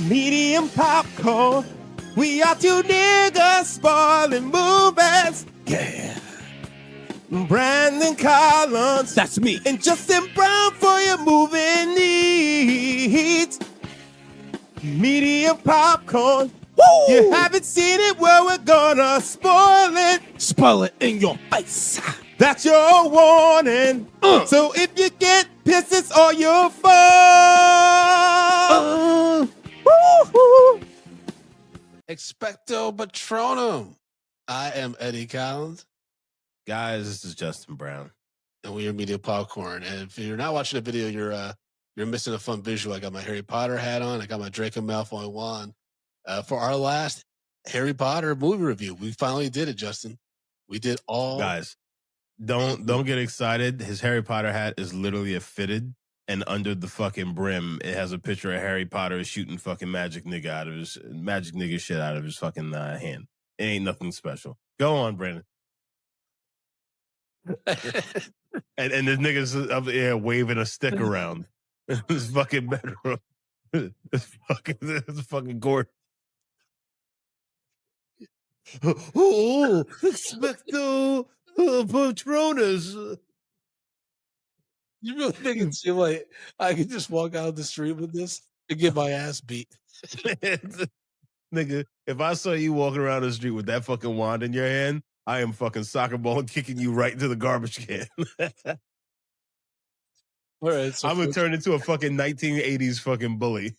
medium popcorn. We are two niggas spoiling movies. Yeah. Brandon Collins, that's me, and Justin Brown for your movie needs. Medium popcorn. Woo! You haven't seen it, well, we're gonna spoil it. Spoil it in your face. That's your warning. So if you get pissed, it's all your fault. Woo-hoo. Expecto Patronum. I am Eddie Collins. Guys, this is Justin Brown. And we are Media Popcorn. And if you're not watching the video, you're missing a fun visual. I got my Harry Potter hat on. I got my Draco Malfoy wand. For our last Harry Potter movie review, we finally did it, Justin. We did all. Guys, don't get excited. His Harry Potter hat is literally a fitted, and under the fucking brim, it has a picture of Harry Potter shooting fucking magic nigga shit out of his fucking hand. It ain't nothing special. Go on, Brandon. and this nigga's up there waving a stick around this fucking bedroom. It's fucking gorgeous. Oh, expecto Patronus. You really think it seemed like I could just walk out the street with this and get my ass beat? Nigga, if I saw you walking around the street with that fucking wand in your hand, I am fucking soccer ball kicking you right into the garbage can. All right, so I'm gonna turn into a fucking 1980s fucking bully.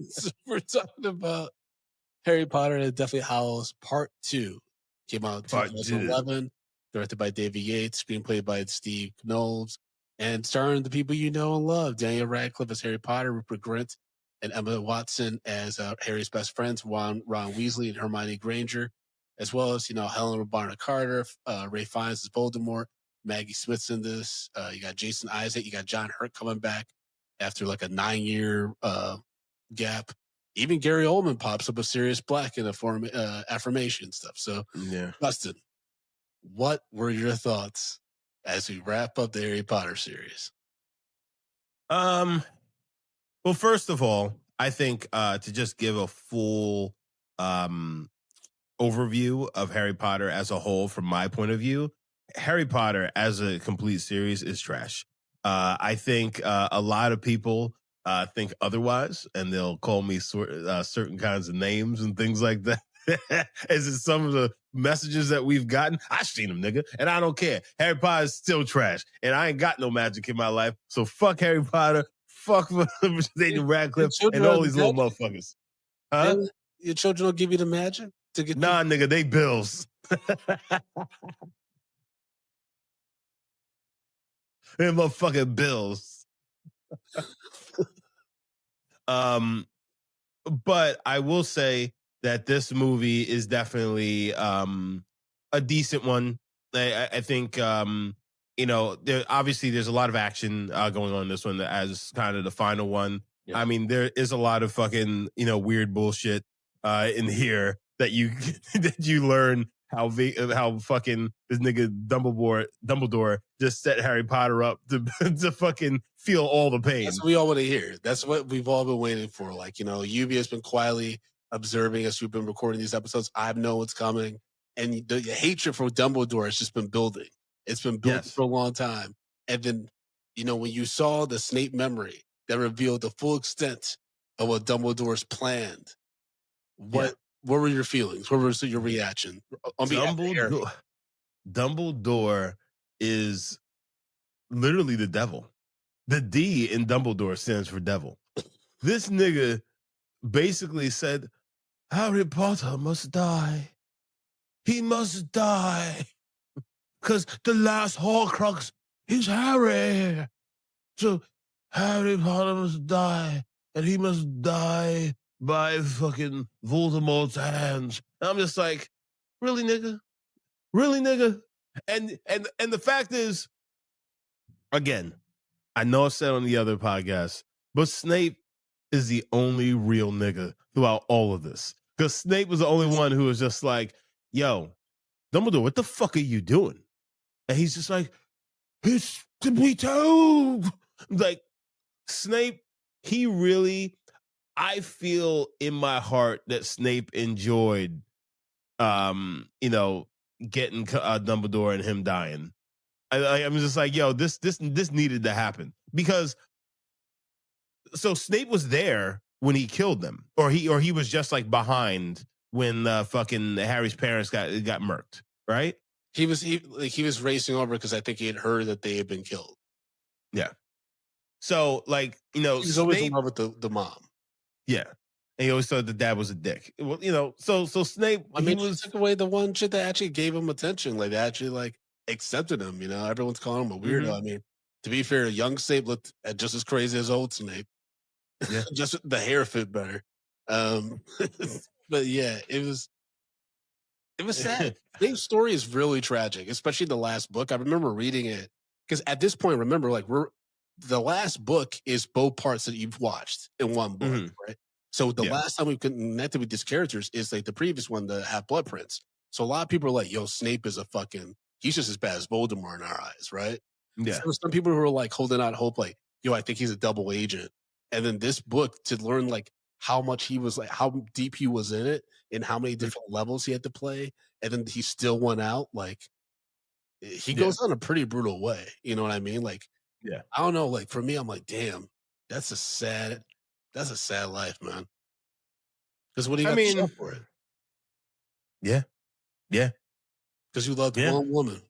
So we're talking about Harry Potter and Deathly Hallows Part 2. Came out in 2011, directed by David Yates, screenplay by Steve Knowles, and starring the people you know and love. Daniel Radcliffe as Harry Potter, Rupert Grint and Emma Watson as Harry's best friends, Ron Weasley and Hermione Granger, as well as, Helena Bonham Carter, Ray Fiennes as Voldemort, Maggie Smith's in this. You got Jason Isaac, you got John Hurt coming back after like a 9-year gap. Even Gary Oldman pops up as Sirius Black in a affirmation stuff. So, yeah, Justin, what were your thoughts as we wrap up the Harry Potter series? Well, first of all, I think to just give a full overview of Harry Potter as a whole, from my point of view, Harry Potter as a complete series is trash. I think a lot of people think otherwise, and they'll call me certain kinds of names and things like that. As in some of the messages that we've gotten, I've seen them, nigga, and I don't care. Harry Potter is still trash, and I ain't got no magic in my life, so fuck Harry Potter, fuck Daniel Radcliffe, and all these little motherfuckers. Huh? Your children don't give you the magic to get. Nah, nigga, they bills. They're motherfucking bills. But I will say that this movie is definitely a decent one. I think obviously there's a lot of action going on in this one as kind of the final one. Yeah. I mean, there is a lot of fucking weird bullshit in here that you learn how fucking this nigga Dumbledore just set Harry Potter up to fucking feel all the pain. That's what we all want to hear. That's what we've all been waiting for. Like, Lluvia has been quietly observing as we've been recording these episodes. I know what's coming. And the hatred for Dumbledore has just been building. It's been building for a long time. And then, when you saw the Snape memory that revealed the full extent of what Dumbledore's planned, what were your feelings? What was your reaction? Dumbledore is literally the devil. The D in Dumbledore stands for devil. This nigga basically said, Harry Potter must die. He must die. Because the last Horcrux is Harry. So Harry Potter must die. And he must die by fucking Voldemort's hands. And I'm just like, really, nigga? Really, nigga? And the fact is, again, I know I said on the other podcast, but Snape is the only real nigga throughout all of this. Because Snape was the only one who was just like, yo, Dumbledore, what the fuck are you doing? And he's just like, it's to be told. Like, Snape, he really, I feel in my heart that Snape enjoyed, you know, getting Dumbledore and him dying. I'm just like, yo, this needed to happen because so Snape was there when he killed them, or he was just like behind when fucking Harry's parents got murked, right? He was racing over because I think he had heard that they had been killed. Yeah. So like, you know, He was always in Snape, love with the mom. yeah. And he always thought the dad was a dick. Well, you know, so Snape, I he mean, she was took away the one shit that actually gave him attention. Like, they actually like accepted him. You know, everyone's calling him a weirdo. mhm, I mean, to be fair, young Snape looked just as crazy as old Snape. yeah. Just the hair fit better. Um, but yeah, it was sad. Snape's story is really tragic, especially the last book. I remember reading it because at this point, remember, like the last book is both parts that you've watched in one book, Mhm, right? So the yeah. last time we connected with these characters is like the previous one, the Half Blood Prince. So a lot of people are like, "Yo, Snape is a fucking he's just as bad as Voldemort in our eyes," right? So Yeah. there were some people who were like holding out hope, like, "Yo, I think he's a double agent." And then this book to learn like how much he was like how deep he was in it and how many Mm, different levels he had to play and then he still went out. Like he yeah. goes on a pretty brutal way. You know what I mean? Like Yeah. I don't know. Like for me, I'm like, damn, that's a sad, that's a sad life, man. Because what do you I got to show mean, for it? yeah. Yeah. Because you loved Yeah. one woman.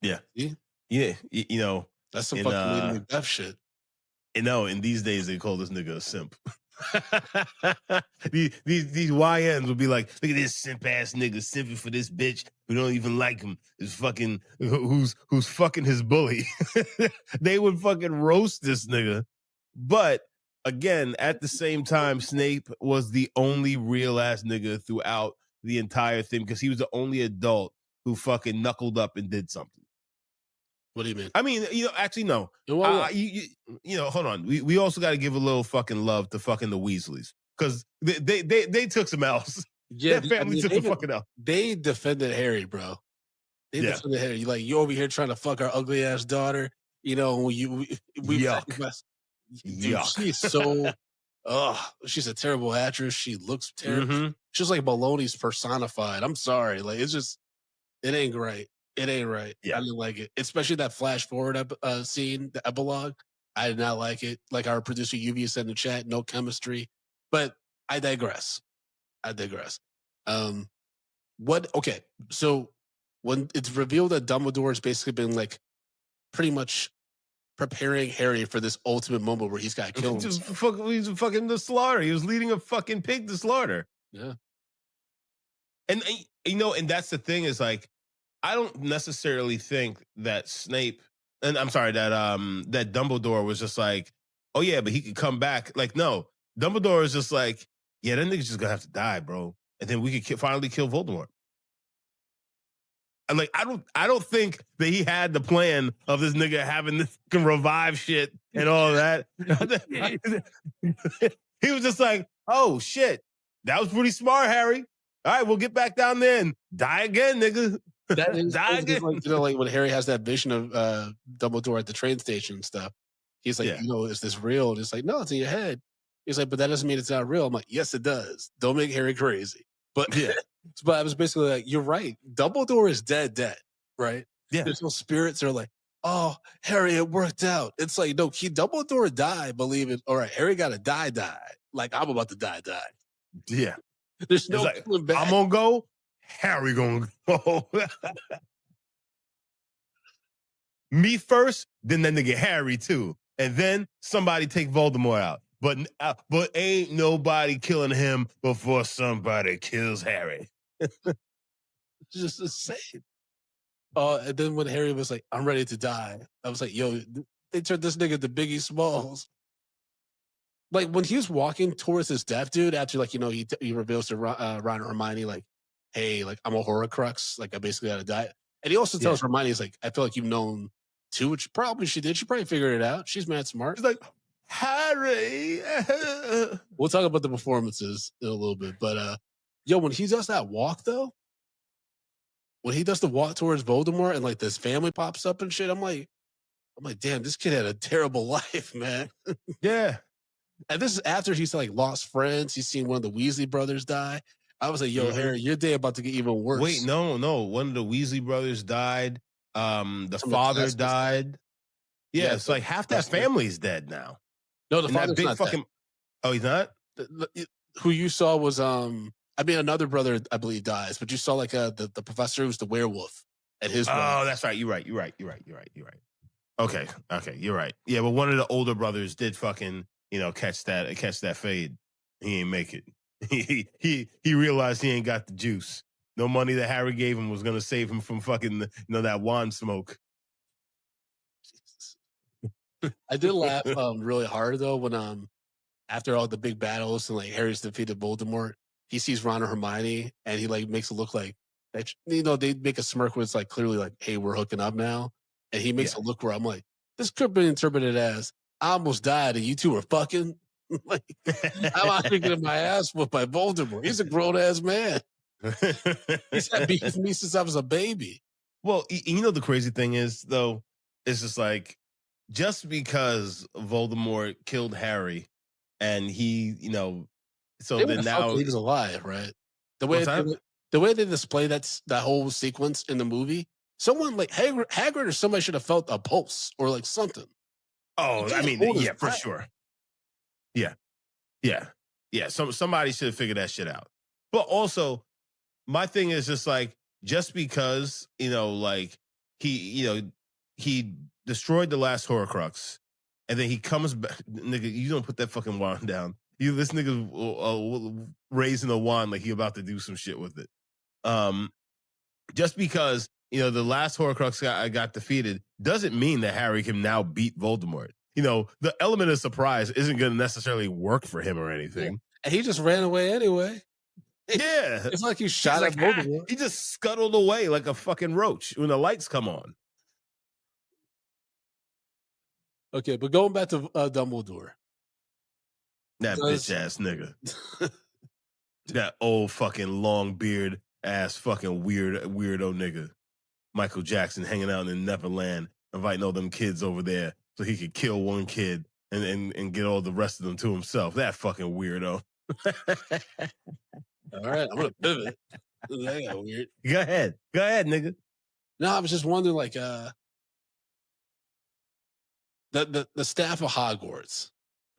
Yeah. See? Yeah. You know, That's some in fucking Lady Macbeth shit. you know, in these days they call this nigga a simp. these YNs will be like, look at this simp ass nigga simping for this bitch who don't even like him. Is fucking who's fucking his bully. They would fucking roast this nigga. But again, at the same time, Snape was the only real ass nigga throughout the entire thing because he was the only adult who fucking knuckled up and did something. What do you mean? I mean, you know, actually, no. In what way? You know, hold on. We also got to give a little fucking love to fucking the Weasleys because they took some else. Yeah, Their family took the fucking L. they defended Harry, bro. They Yeah. defended Harry. You like you over here trying to fuck our ugly ass daughter. You know, when we Yuck. sacrificed. Dude, Yuck. she's so she's a terrible actress. She looks terrible. Mm-hmm. She's like Maloney's personified. I'm sorry. Like it's just it ain't great. It ain't right. I Yeah. didn't like it. Especially that flash forward scene, the epilogue. I did not like it. Like our producer Lluvia said in the chat, no chemistry. But I digress. I digress. Um what okay, so when it's revealed that Dumbledore has basically been like pretty much preparing Harry for this ultimate moment where he's got to kill himself. He's fucking the slaughter. He was leading a fucking pig to slaughter. Yeah. And you know, and that's the thing is like, I don't necessarily think that Snape, and I'm sorry that Dumbledore was just like, oh yeah, but he could come back. Like no, Dumbledore is just like, yeah, that nigga's just gonna have to die, bro, and then we could finally kill Voldemort. And like, I don't think that he had the plan of this nigga having this can revive shit and all of that. He was just like, oh shit, that was pretty smart, Harry. All right, we'll get back down there and die again, nigga. That is Die again. like, you know, like when Harry has that vision of Dumbledore at the train station and stuff. He's like, Yeah. you know, is this real? And it's like, no, it's in your head. He's like, but that doesn't mean it's not real. I'm like, yes, it does. Don't make Harry crazy. But Yeah. but I was basically like, you're right. Dumbledore is dead, right? Yeah. There's no spirits that are like, oh, Harry, it worked out. It's like, no, Dumbledore died, believe it. All right, Harry got to die. Like I'm about to die. Yeah. There's no It's like, coming back. I'm gonna go, Harry gonna go. Me first, then that nigga Harry too. And then somebody take Voldemort out. But ain't nobody killing him before somebody kills Harry. It's just insane. And then when Harry was like, I'm ready to die, I was like, yo, they turned this nigga to Biggie Smalls. Like when he was walking towards his death, dude, after like, you know, he reveals to Ron and Hermione, like, hey, like I'm a Horcrux, like I basically got to die. And he also tells Hermione, he's like, I feel like you've known too, which probably she did. She probably figured it out. She's mad smart. She's like, Harry. We'll talk about the performances in a little bit. But yo, when he does that walk though, when he does the walk towards Voldemort and like this family pops up and shit, I'm like, damn, this kid had a terrible life, man. Yeah. And this is after he's like lost friends. He's seen one of the Weasley brothers die. I was like, yo, Mhm. Harry, your day about to get even Wait, worse. no. One of the Weasley brothers died. The Some of the father classmates died. died. Yeah, Yeah, it's the like half that professor. family's dead now. No, the And that father's big not dead. fucking oh, he's not? Who you saw was I mean another brother I believe dies, but you saw like the professor who's the werewolf and his wife. Oh, that's right. You're right. Okay. You're right. Yeah, but one of the older brothers did fucking, catch that fade. He ain't make it. He realized he ain't got the juice. No money that Harry gave him was gonna save him from fucking, that wand smoke. I did laugh really hard though when after all the big battles and like Harry's defeated Voldemort, he sees Ron and Hermione and he like makes it look like that they make a smirk where it's like clearly like, hey, we're hooking up now. And he makes Yeah. a look where I'm like, this could be interpreted as I almost died and you two are fucking. Like I'm out here getting my ass whooped by Voldemort. He's a grown ass man. He's had beef with me since I was a baby. Well, the crazy thing is though, it's just like just because Voldemort killed Harry and he, so They would then have felt that now he was alive, right? The way what's that? the way they display that whole sequence in the movie, someone like Hagrid or somebody should have felt a pulse or like something. He Oh, I can't mean, hold his yeah, for breath. sure. Yeah. Yeah. Yeah. Somebody should have figured that shit out. But also, my thing is just like, just because, like he destroyed the last Horcrux and then he comes back, nigga, you don't put that fucking wand down. This nigga raising a wand like he about to do some shit with it. Just because, the last Horcrux got defeated doesn't mean that Harry can now beat Voldemort. The element of surprise isn't going to necessarily work for him or Yeah. anything. And he just ran away anyway. Yeah. It's like he He's shot at like, Voldemort. he just scuttled away like a fucking roach when the lights come on. Okay, but going back to Dumbledore. That bitch Does ass nigga. That old fucking long beard ass fucking weirdo nigga. Michael Jackson hanging out in Neverland, inviting all them kids over there so he could kill one kid and get all the rest of them to himself. That fucking weirdo. all right, I'm gonna pivot. That got weird. Go ahead, nigga. No, I was just wondering, like, the staff of Hogwarts,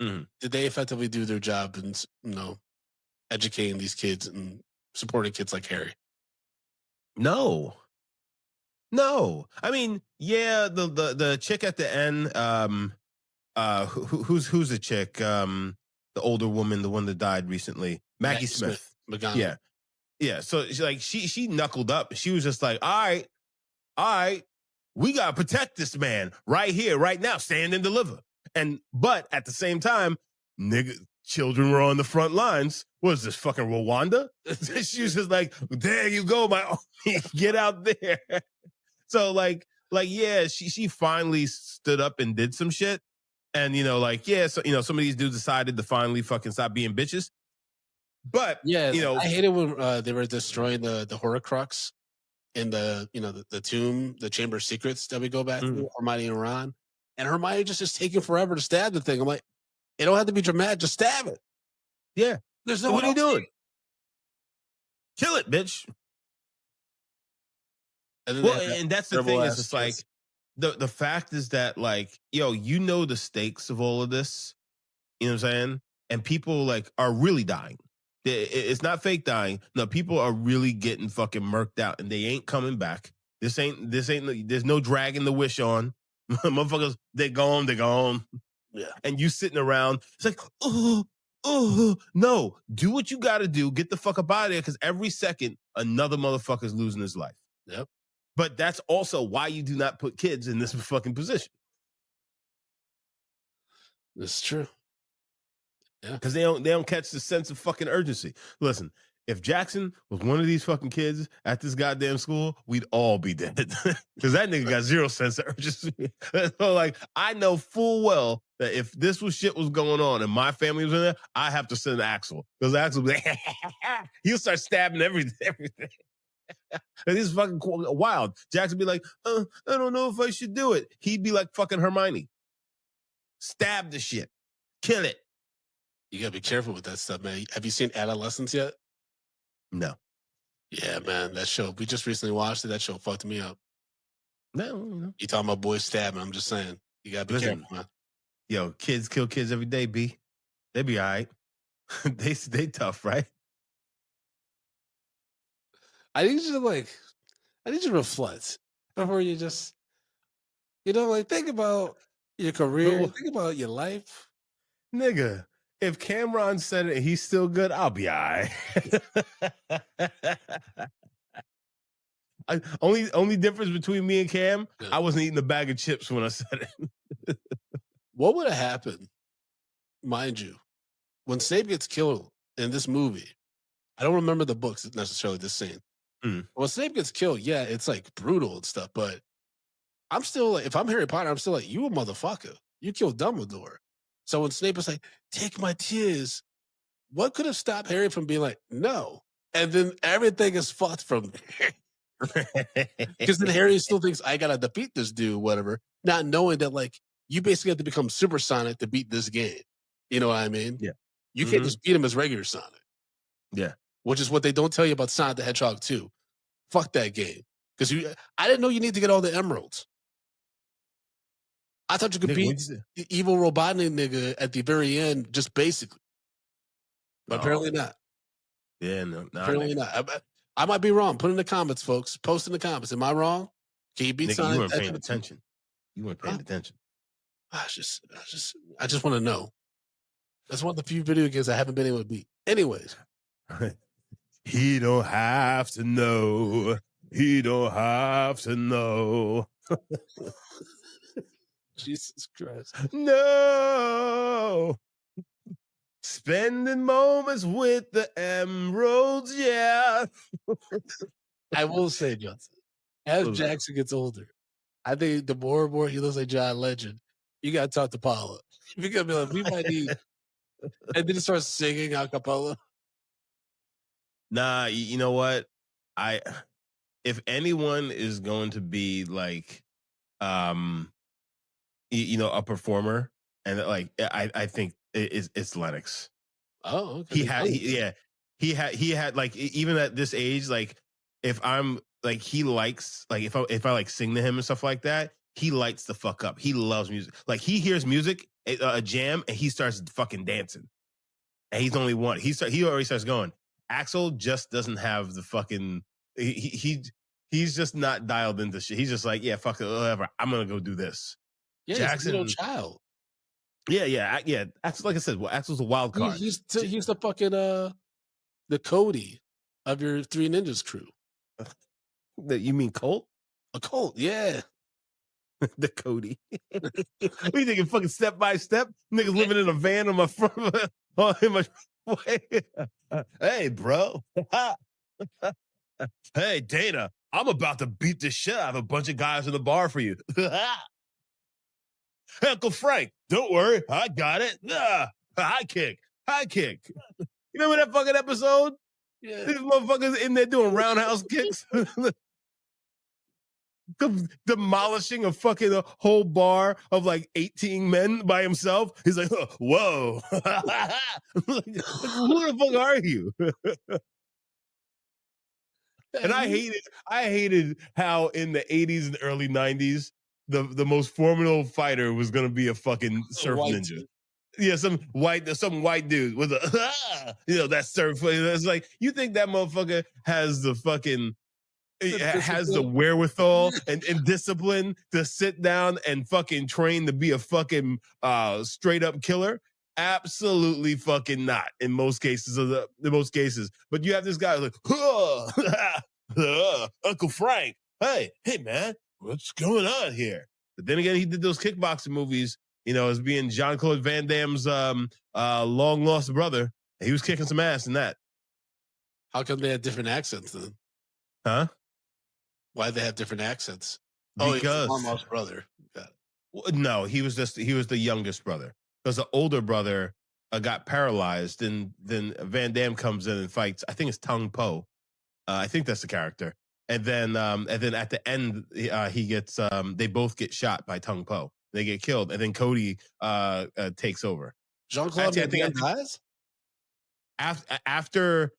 Mhm. did they effectively do their job in educating these kids and supporting kids like Harry? No. I mean, yeah, the chick at the end, who's the chick? The older woman, the one that died recently, Maggie Smith. McGonagall. Yeah. So she knuckled up. She was just like, all right, we gotta protect this man right here, right now, stand and deliver. But at the same time, nigga, children were on the front lines. What is this fucking Rwanda? She was just like, there you go, my get out there. So yeah, she finally stood up and did some shit. And so some of these dudes decided to finally fucking stop being bitches. But Yeah, I hated when they were destroying the Horcrux in the tomb, the Chamber of Secrets that we go back to, Hermione and Ron. And Hermione just taking forever to stab the thing. I'm like, it don't have to be dramatic, just stab it. Yeah. There's So no what are you doing? Kill it, bitch. And that's the thing is it's like the fact is that like, the stakes of all of this, you know what I'm saying? And people like are really dying. It's not fake dying. No, people are really getting fucking murked out and they ain't coming back. This ain't, there's no dragging the wish on. Motherfuckers, they're gone. Yeah. And you sitting around, it's like, no, do what you got to do. Get the fuck up out of there because every second, another motherfucker's losing his life. Yep. But that's also why you do not put kids in this fucking position. It's true. Yeah. Because they don't catch the sense of fucking urgency. Listen, if Jackson was one of these fucking kids at this goddamn school, we'd all be dead. Because that nigga got zero sense of urgency. So like, I know full well that if this was shit was going on and my family was in there, I have to send Axel. Because Axel would be like, he'll start stabbing everything. And this is fucking wild. Jackson be like, I don't know if I should do it. He'd be like fucking Hermione. Stab the shit. Kill it. You gotta be careful with that stuff, man. Have you seen Adolescence yet? No. Yeah, man. That show. We just recently watched it. That show fucked me up. No. You talking about boys stabbing? I'm just saying. You gotta be careful, Listen, man. yo, kids kill kids every day, B. They be all right. They tough, right? I need you to I need you to reflect before you just, like think about your But career, think about your life. nigga, if Cameron said it and he's still good, I'll be all right. Only difference between me and Cam, Yeah. I wasn't eating a bag of chips when I said it. What would have happened, mind you, when Snape gets killed in this movie? I don't remember the books necessarily. This scene. Mm. When Snape gets killed, yeah, it's like brutal and stuff. But I'm still like, if I'm Harry Potter, I'm still like, you a motherfucker. You killed Dumbledore. So when Snape was like, take my tears, what could have stopped Harry from being like, no? And then everything is fucked from there. Because then Harry still thinks I gotta defeat this dude, whatever, not knowing that like you basically have to become supersonic to beat this game. You know what I mean? Yeah. You can't just beat him as regular Sonic, Yeah. which is what they don't tell you about Sonic the Hedgehog 2. Fuck that game. Because I didn't know you need to get all the emeralds. I thought you could Nigga, beat what'd you say? the evil Robotnik nigga at the very end just basically. But apparently not. Yeah, no, Apparently nigga. not. I might be wrong. Put in the comments, folks. Post in the comments. Am I wrong? Can you beat Nigga, Sonic? you weren't paying attention. You weren't paying Huh? attention. I just want to know. That's one of the few video games I haven't been able to beat. Anyways, He don't have to know. He don't have to know. Jesus Christ. No. Spending moments with the emeralds, yeah. I will say, Johnson, as Jackson gets older, I think the more and more he looks like John Legend, you got to talk to Paula. You're going to be like, we might need. And then he starts singing a cappella. Nah, you know what? If anyone is going to be like a performer, and like I think it's Lennox. Oh, okay. He had like even at this age, like if I'm like he likes like if I like sing to him and stuff like that, he lights the fuck up. He loves music. Like he hears music, a jam, and he starts fucking dancing. And he's only one. He already starts going. Axel just doesn't have the fucking he's just not dialed into shit. He's just like, yeah, fuck it, whatever. I'm gonna go do this. Yeah, Jackson, he's a little child. Yeah. Axel, like I said, Axel's a wild card. He's the fucking the Cody of your Three Ninjas crew. You mean Colt? A Colt, yeah. The Cody. What are you thinking? Fucking Step by Step? Niggas living in a van on my front. In my hey, bro. Hey, Dana. I'm about to beat the shit out of a bunch of guys in the bar for you. Uncle Frank, don't worry. I got it. High kick. You remember that fucking episode? Yeah. These motherfuckers in there doing roundhouse kicks. Demolishing a fucking whole bar of like 18 men by himself. He's like, whoa. Who the fuck are you? And I hated how in the 80s and early 90s, the most formidable fighter was gonna be a fucking surf ninja. Dude. Yeah, some white dude with a that surf. It's like, you think that motherfucker has the fucking has the wherewithal and discipline to sit down and fucking train to be a fucking straight up killer? Absolutely fucking not in most cases But you have this guy like, Uncle Frank. Hey man, what's going on here? But then again, he did those kickboxing movies, as being Jean-Claude Van Damme's long lost brother. And he was kicking some ass in that. How come they had different accents then? Huh? Why they have different accents? Because long lost brother. No, he was the youngest brother. Because the older brother got paralyzed, and then Van Damme comes in and fights. I think it's Tung Po. I think that's the character. And then at the end, he gets. They both get shot by Tung Po. They get killed, and then Cody takes over. Jean-Claude Actually, Van I Damme think dies? after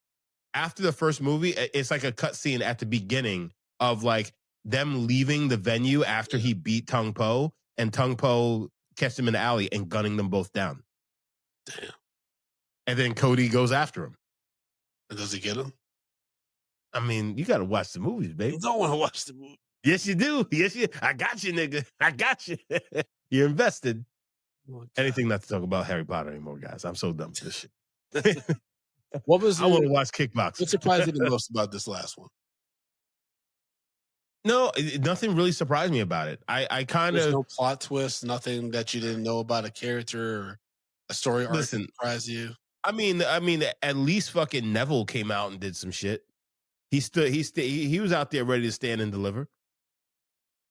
the first movie, it's like a cut scene at the beginning of like them leaving the venue after Yeah. he beat Tung Po, and Tung Po catches him in the alley and gunning them both down. Damn. And then Cody goes after him. And does he get him? I mean, you got to watch the movies, I baby. don't want to watch the movie. Yes, you do. Yes, you. I got you, nigga. I got you. You're invested. Oh, God. Anything not to talk about Harry Potter anymore, guys. I'm so done with this shit. What was I want to your watch what kickboxing. surprised you the most about this last one? No, nothing really surprised me about it. I kind There's of no plot twist, nothing that you didn't know about a character or a story arc that listen. surprised you? I mean, at least fucking Neville came out and did some shit. He was out there ready to stand and deliver.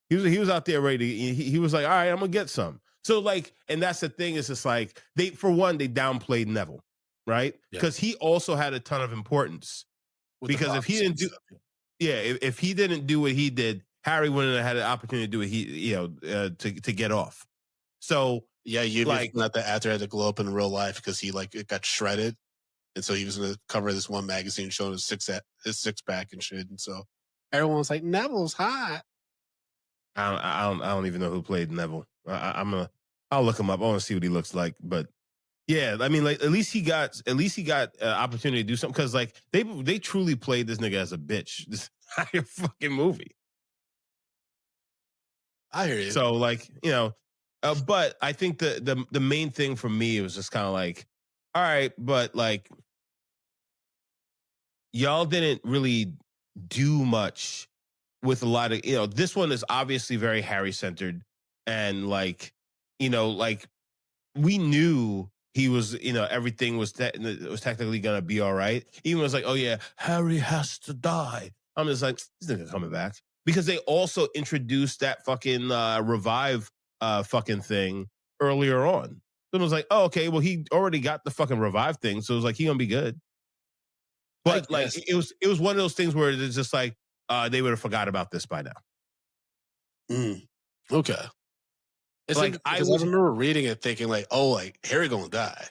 He was out there ready to, he was like, all right, I'm gonna get some. So like, and that's the thing, is just like they downplayed Neville, right? Yeah. Because he also had a ton of importance. With the Because if he prophecy didn't and do stuff, yeah. yeah, if he didn't do what he did, Harry wouldn't have had an opportunity to do it. To get off. So Yeah, you like, found out that actor had to glow up in real life because he like it got shredded, and so he was going to cover this one magazine showing his six pack and shit, and so everyone was like, "Neville's hot." I don't even know who played Neville. I'll look him up. I want to see what he looks like. But yeah, I mean, like at least he got opportunity to do something, because like they truly played this nigga as a bitch this entire fucking movie. I hear you. So like, but I think the main thing for me was just kind of like, all right, but like y'all didn't really do much with a lot of, this one is obviously very Harry centered, and like, like we knew he was, everything was technically gonna be all right. Even was like, oh yeah, Harry has to die. I'm just like, this nigga coming back, because they also introduced that fucking revive fucking thing earlier on. So it was like, oh okay, well he already got the fucking revive thing, so it was like he gonna be good. I But like guess. it was one of those things where it's just like they would have forgot about this by now. Mm, okay. It's Like interesting because I remember reading it thinking like, "Oh, like Harry gonna die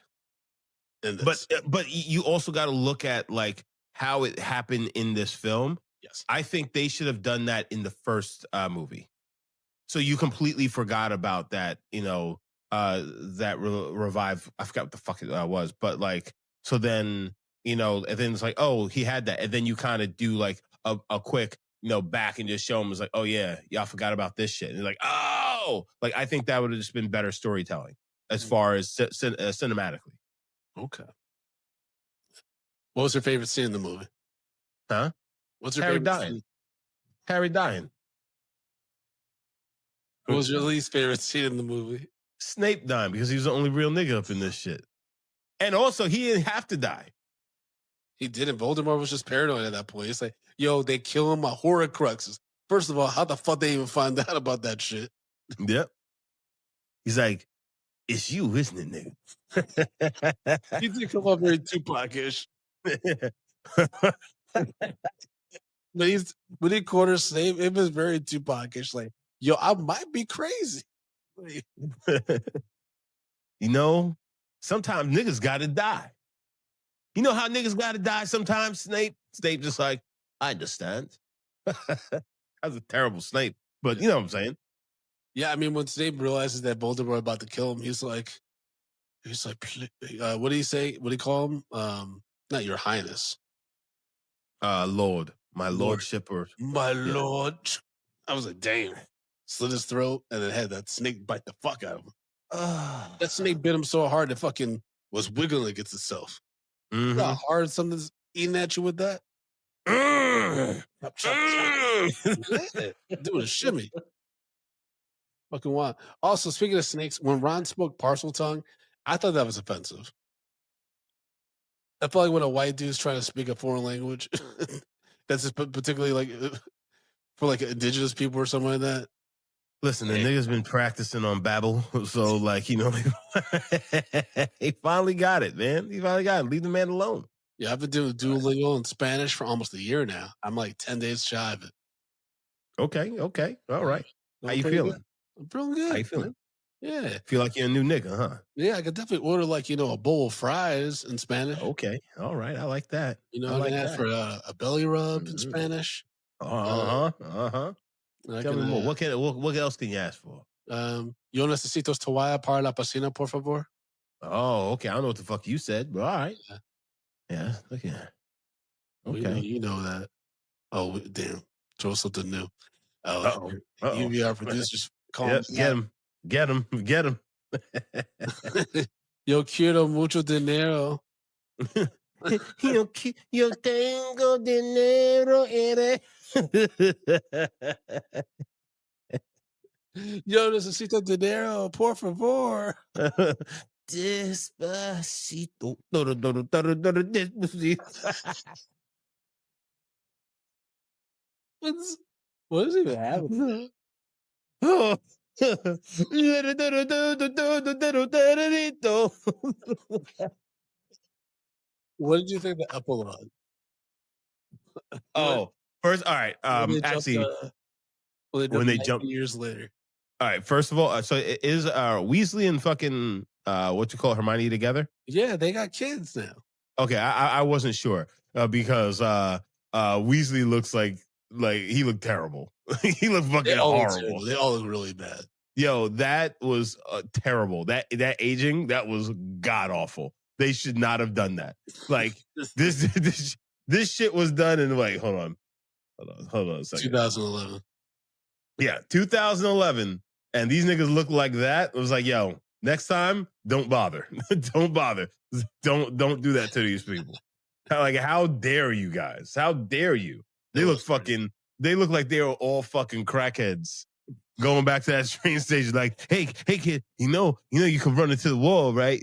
in but this." you also got to look at like how it happened in this film. Yes. I think they should have done that in the first movie. So you completely forgot about that, that revive. I forgot what the fuck it was, but like, so then, and then it's like, oh, he had that. And then you kind of do like a quick, back and just show him, it's like, oh yeah, y'all forgot about this shit. And you're like, oh, like, I think that would have just been better storytelling as far as cinematically. Okay. What was your favorite scene in the movie? Huh? What's your Harry favorite dying. scene? Harry dying. What was your least favorite scene in the movie? Snape dying, because he was the only real nigga up in this shit. And also, he didn't have to die. He didn't. Voldemort was just paranoid at that point. It's like, yo, they kill him, my Horcruxes. First of all, how the fuck they even find out about that shit? Yep. He's like, it's you, isn't it, nigga? He did come up very Tupac-ish. But when he cornered Snape, it was very Tupac-ish. Like, yo, I might be crazy. Like, Sometimes niggas gotta die. You know how niggas gotta die sometimes, Snape? Snape just like, I understand. That's a terrible Snape. But you know what I'm saying? yeah, I mean, when Snape realizes that Voldemort about to kill him, he's like, what do you say? What do you call him? Not your highness. Lord. My Lord. lordship, or My yeah. lord. I was like, damn. Slit his throat and then had that snake bite the fuck out of him. That snake bit him so hard that fucking was wiggling against itself. You know how hard something's eating at you with that? Chop, chop, chop. Doing a shimmy. Fucking wild. Also, speaking of snakes, when Ron spoke parcel tongue, I thought that was offensive. I feel like when a white dude's trying to speak a foreign language, that's just particularly like for like indigenous people or something like that. Listen, the nigga's been practicing on Babbel, so like, he finally got it, man. He finally got it. Leave the man alone. Yeah, I've been doing Duolingo in Spanish for almost a year now. I'm like 10 days shy of it. Okay, all right. How you feeling? I'm feeling good. How you feeling? Man. Yeah. Feel like you're a new nigga, huh? Yeah, I could definitely order, like, a bowl of fries in Spanish. Okay. All right. I like that. I I can like ask that. for a belly rub in Mhm. Spanish. Uh, Uh-huh. Uh-huh. I Tell can, me more. What else can you ask for? yo necesito toalla para la piscina, por favor. Oh, okay. I don't know what the fuck you said, but all right. Yeah. Yeah. Look at We okay. you know that. Oh, damn. Throw something new. Oh, Uh-oh. Uh-oh. UVR producers calling Yep. me Get out. him. Get him. Get him. Yo quiero mucho dinero. Yo tengo dinero, eres. Yo necesito dinero, por favor. Despacito. Despacito. What's what is even happening? Oh. What did you think the epilogue? What Oh, first, all right. when they jumped, Actually, when they when jumped they 19 jump, years later? all right. First of all, so is Weasley and fucking what you call it, Hermione together? Yeah, they got kids now. Okay, I wasn't sure because Weasley looks like he looked terrible. He looked They fucking all look horrible. terrible. They all look really bad. Yo, that was terrible. That aging, that was god awful. They should not have done that. Like this shit was done in like hold on a second. 2011. Yeah, 2011, and these niggas look like that. It was like, yo, next time, don't bother, don't bother, don't do that to these people. Like, how dare you guys? How dare you? It They look was crazy. fucking. They look like they are all fucking crackheads. Going back to that train station, like, hey, kid, you can run into the wall, right?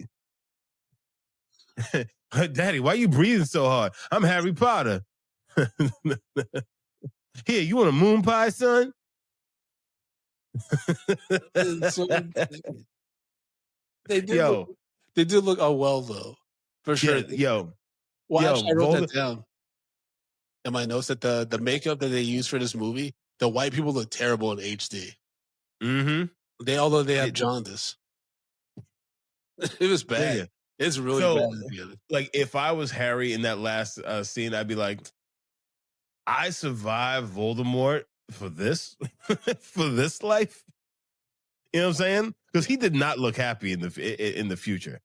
Daddy, why you breathing so hard? I'm Harry Potter. Here, you want a moon pie, son? It's so they did look Yo, they did look unwell though, for sure. yeah, yo, Well, yo, actually, I wrote that Voldemort. down in my notes that the makeup that they used for this movie, the white people look terrible in HD. Mm-hmm. Although they have It, jaundice. It was bad. nigga. It's really bad So, at the beginning. like, if I was Harry in that last scene, I'd be like, I survived Voldemort for this, for this life. You know what I'm saying? Because he did not look happy in the future.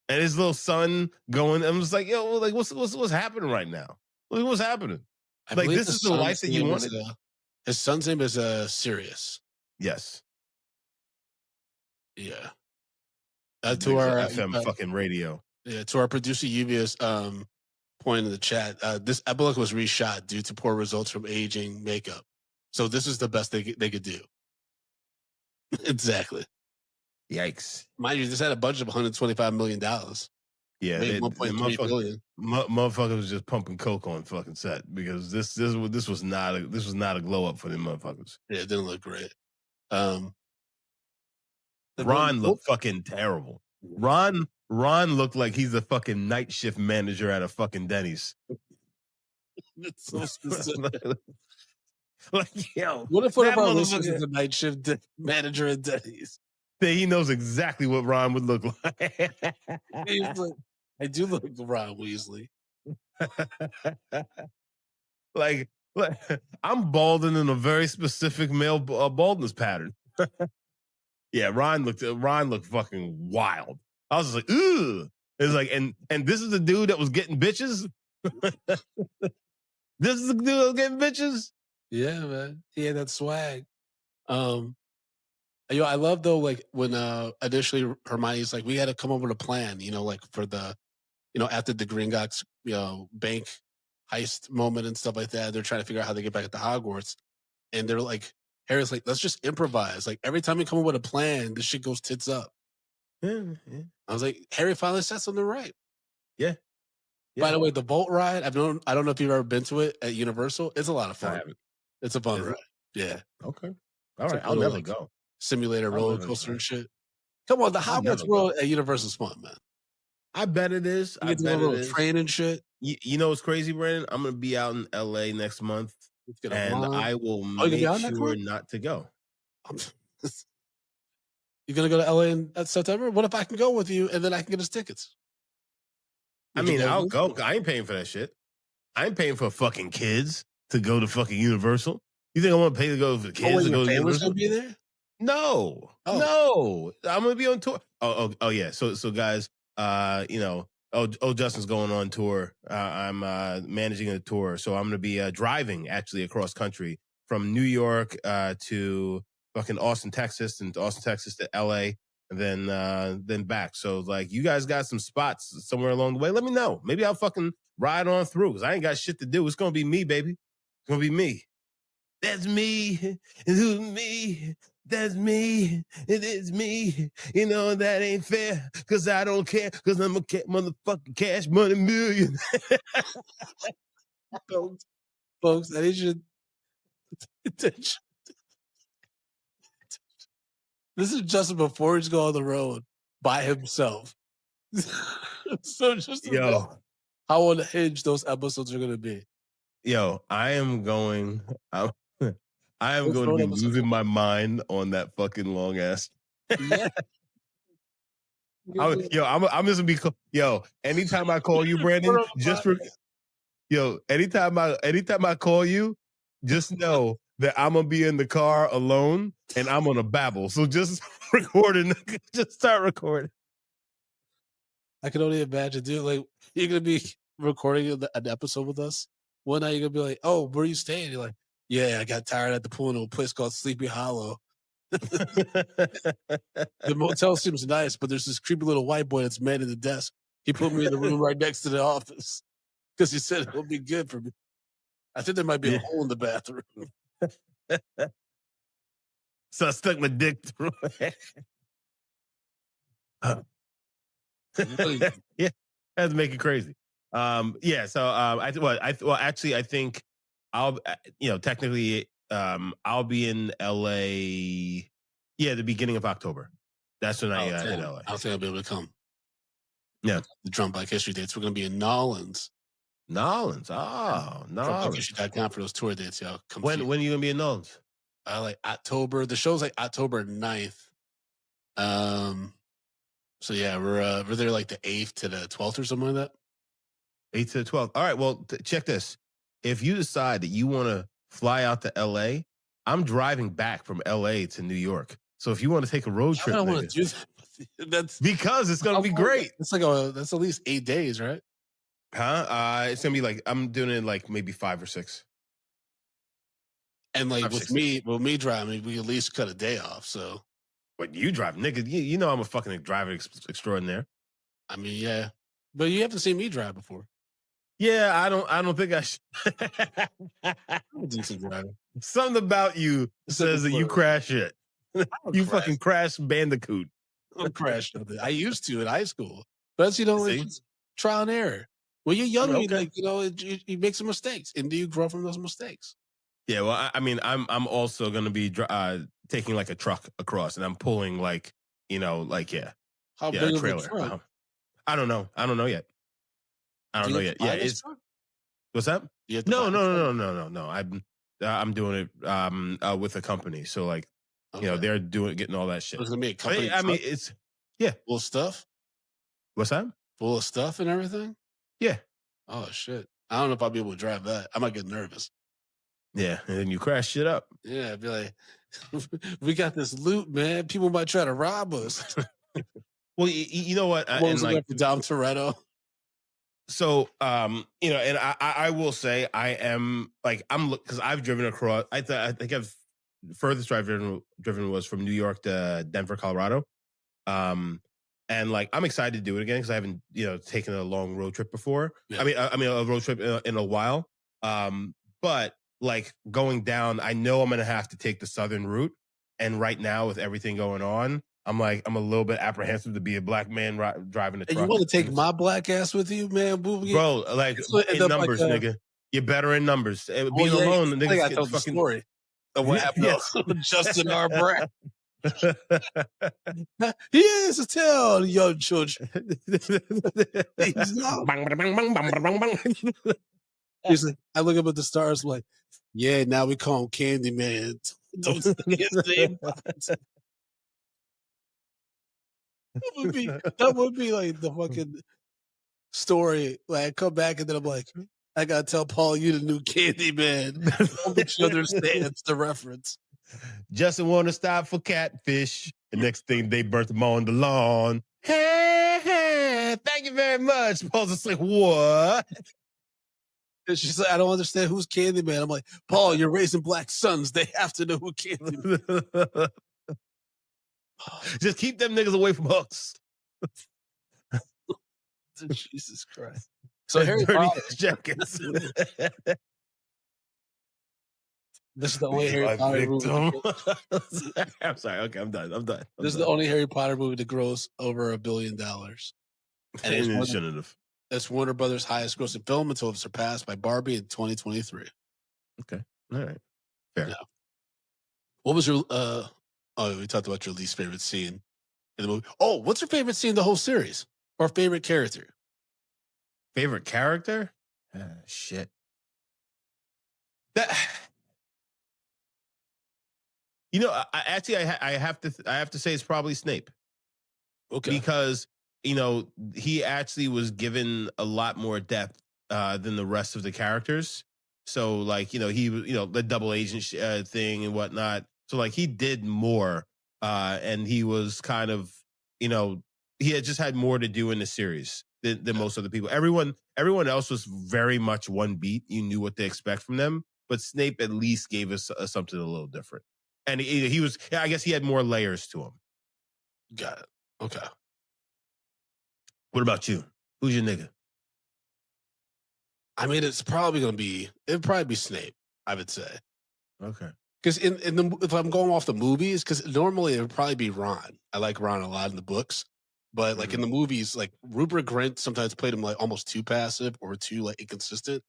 And his little son going, I'm just like, yo, like what's happening right now? Like, what's happening? I Like, believe this is the life that you wanted? his son's name is Sirius. Yes. Yeah. To Big our FM fucking radio. yeah, to our producer Yuvia's point in the chat, this epilogue was reshot due to poor results from aging makeup. So this is the best they could do. Exactly. Yikes. Mind you, this had a budget of $125 million. Yeah, Made the 1.3 billion. motherfucker was just pumping coke on fucking set because this was not a glow up for them motherfuckers. Yeah, it didn't look great. Um, Ron looked fucking terrible. Ron looked like he's a fucking night shift manager at a fucking Denny's. It's so specific. Like, yo, What if one that of our listeners motherfucker, is a night shift manager at Denny's? he knows exactly what Ron would look like. He's like, I do look Ron Weasley. like, I'm balding in a very specific male baldness pattern. Yeah, Ron looked fucking wild. I was just like, ugh. It's like, and this is the dude that was getting bitches. This is the dude that was getting bitches. Yeah, man. He had that swag. Um, I love though, like when initially Hermione's like, we had to come up with a plan, like for the, after the Gringotts, bank heist moment and stuff like that. They're trying to figure out how they get back to Hogwarts, and they're like, Harry's like, let's just improvise. Like every time we come up with a plan, this shit goes tits up. Yeah, yeah, I was like, Harry finally said something right. yeah. By the way, the boat ride, I don't know if you've ever been to it at Universal. It's a lot of I fun. haven't. It's a fun Is ride. it? Yeah. Okay. All It's right. a I'll little, never like, go. simulator I'll roller never coaster go. and shit. Come on, the I'll never Hogwarts go. world at Universal is fun, man. I bet it is. You I get to go on bet a it little is. train and shit. You know what's crazy, Brandon? I'm gonna be out in LA next month, Let's get a and blonde. I will Oh, you gonna be make out next sure month? not to go. You gonna go to LA in September? What if I can go with you and then I can get us tickets? I Would you mean, go I'll with me? go. I ain't paying for that shit. I ain't paying for fucking kids to go to fucking Universal. You think I want to pay to go for Oh kids wait, to your go to family's gonna Universal? be there? No, Oh, no. I'm gonna be on tour. Oh yeah. So guys, Justin's going on tour. I'm managing a tour, so I'm gonna be driving actually across country from New York to fucking Austin, Texas, and Austin, Texas to LA, and then back. So like, you guys got some spots somewhere along the way? Let me know. Maybe I'll fucking ride on through because I ain't got shit to do. It's gonna be me, baby. It's gonna be me. That's me. Who's me? That's me. It is me. You know that ain't fair. Cause I don't care. Cause I'm a motherfucking cash money million. folks, folks, I need you to this is Justin before he's going on the road by himself. So just imagine Yo, how unhinged those episodes are gonna be. I am going. I am Those going to road be episodes are losing my mind on that fucking long ass. yeah. You're gonna be I'm just gonna be. Anytime I call you, Brandon, on the podcast. anytime I call you, just know that I'm gonna be in the car alone and I'm gonna babble. So just recording, just start recording. I can only imagine, dude. Like you're gonna be recording an episode with us. One night you're gonna be like, "Oh, where are you staying?" You're like, "Yeah, I got tired at the pool in a place called Sleepy Hollow. The motel seems nice, but there's this creepy little white boy that's manning the desk. He put me in the room right next to the office because he said it'll be good for me. I think there might be a Yeah. hole in the bathroom. So I stuck my dick through it. Really, Yeah, that's make it crazy. Yeah. So actually, I think I'll, technically, I'll be in LA. Yeah, the beginning of October. That's when I oh hit damn! LA. I don't think I'll be able to come. Yeah, The Drum Black History dates. We're gonna be in Nolans. Nolans. Oh, Nolans. DrumBlackHistory.com for those tour dates, y'all. Come see. When are you gonna be in Nolans? Like October. The show's like October 9th. So yeah, we're there like the 8th to the 12th or something like that. 8 to the 12th. All right. Well, check this. If you decide that you want to fly out to LA, I'm driving back from LA to New York. So if you want to take a road Why trip, would I want nigga, to do that? That's because it's gonna how be long is that? great. It's like that's at least 8 days, right? Huh? It's gonna be like, I'm doing it like maybe 5 or 6. And like 5 or 6 days. with me driving, we at least cut a day off. So But you drive, nigga. You know I'm a fucking driver extraordinaire. I mean, yeah, but you haven't seen me drive before. Yeah, I don't think I should. I'm a decent driver. Something about you Except says that you for crash it. I don't You crash. fucking crash Bandicoot. I don't crash nothing. I used to in high school, but that's, it's See? just trial and error. When you're young, you Okay. like you make some mistakes, and do you grow from those mistakes? Yeah, well, I mean, I'm also gonna be taking like a truck across, and I'm pulling like, yeah, How a big of a trailer. truck? I don't know. I don't know yet. I Do don't you know have to yet. Yeah, buy this it's truck? what's that? You have to buy No, the no, truck? no, no, no, no, no. I'm doing it with a company. So like, Okay. they're getting all that So shit. it's gonna be a But company I mean, truck it's yeah. full of stuff, What's that? full of stuff and everything. Yeah, Oh shit! I don't know if I'll be able to drive that. I might get nervous. yeah. And then you crash shit up. Yeah, I'd be like, "We got this loot, man. People might try to rob us." Well, you know what? What And was looking like, up for Dom Toretto? so and I will say I am like, because I've driven across. I think I've furthest I've driven was from New York to Denver, Colorado. And like, I'm excited to do it again because I haven't taken a long road trip before. Yeah. I mean a road trip in a while. But like, going down, I know I'm gonna have to take the southern route. And right now, with everything going on, I'm a little bit apprehensive to be a black man driving a And you truck. want to take my black ass with you, man? Bro, like, It's gonna end in up like numbers, nigga. You're better in numbers. oh Being yeah, alone, I the think I niggas gotta get tell the fucking story of what happened yes. to Justin R. Brown. He is a tell, young children. He's not. Bang, bang, bang, bang, bang, bang, bang. He's like, I look up at the stars, like, yeah, now we call him Candyman. Don't say his name. That would be like the fucking story. Like I come back and then I'm like, I gotta tell Paul you the new Candy Man. Hope that she understands the reference. Justin want to stop for catfish. The next thing they burnt them on the lawn. Hey, hey, thank you very much. Paul's just like, what? And she's like, I don't understand who's Candy Man. I'm like, Paul, you're raising black sons. They have to know who Candy Man. Just keep them niggas away from hooks. Jesus Christ. So Harry Dirty Potter. jackets. This is the only Be Harry my Potter movie. victim. I'm sorry. Okay, I'm done. This is the only Harry Potter movie to gross over $1 billion. And it's Warner Brothers' highest grossing film until it's surpassed by Barbie in 2023. Okay. All right. Fair. Yeah. What was your we talked about your least favorite scene in the movie. Oh, what's your favorite scene in the whole series? Or favorite character? Favorite character? Shit. That you know, I have to say it's probably Snape. Okay. Because he actually was given a lot more depth than the rest of the characters. So like he was the double agent thing and whatnot. So like he did more, and he was kind of he had just had more to do in the series than most other people. Everyone else was very much one beat. You knew what to expect from them, but Snape at least gave us something a little different. And he was, I guess he had more layers to him. Got it. Okay. What about you? Who's your nigga? I mean, it'd probably be Snape, I would say. Okay. Because if I'm going off the movies, because normally it would probably be Ron. I like Ron a lot in the books, but like in the movies, like Rupert Grint sometimes played him like almost too passive or too like inconsistent.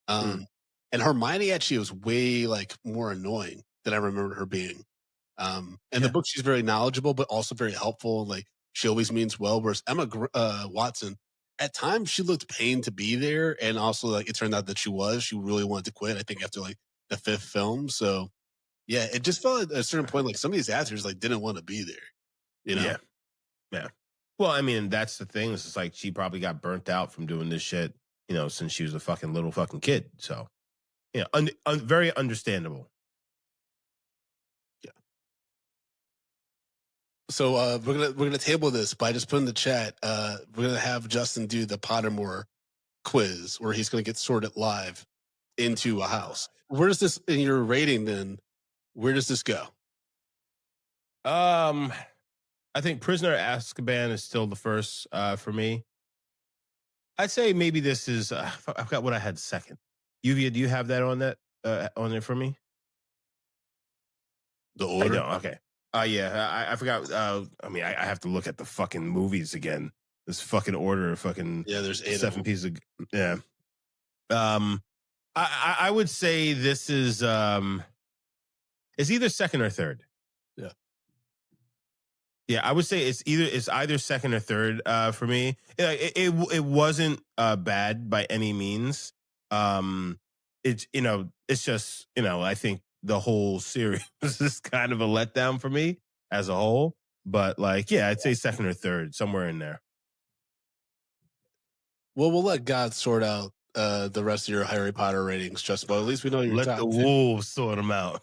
And Hermione actually was way like more annoying than I remember her being. In the book, she's very knowledgeable, but also very helpful. Like she always means well. Whereas Emma Watson, at times she looked pained to be there, and also like it turned out that she really wanted to quit. I think after like the 5th film. So yeah, it just felt at a certain point like some of these actors like didn't want to be there. Yeah. Well, I mean, that's the thing. It's just like she probably got burnt out from doing this shit, since she was a fucking little fucking kid. So, very understandable. Yeah. So we're gonna table this by just putting in the chat. We're gonna have Justin do the Pottermore quiz where he's gonna get sorted live into a house. Where does this in your rating then? Where does this go? I think Prisoner of Azkaban is still the first for me. I'd say maybe this is I forgot what I had second. Lluvia, do you have that on there for me? The order? I don't. Okay. Yeah, I forgot. I mean, I have to look at the fucking movies again. This fucking order of fucking there's 8 7 pieces of yeah. I would say this is it's either second or third. Yeah. Yeah, I would say it's either second or third for me. It wasn't bad by any means. It's just I think the whole series is kind of a letdown for me as a whole. But like, yeah, I'd say second or third, somewhere in there. Well, we'll let God sort out the rest of your Harry Potter ratings, just but at least we know your Let top the 10. wolves sort them out.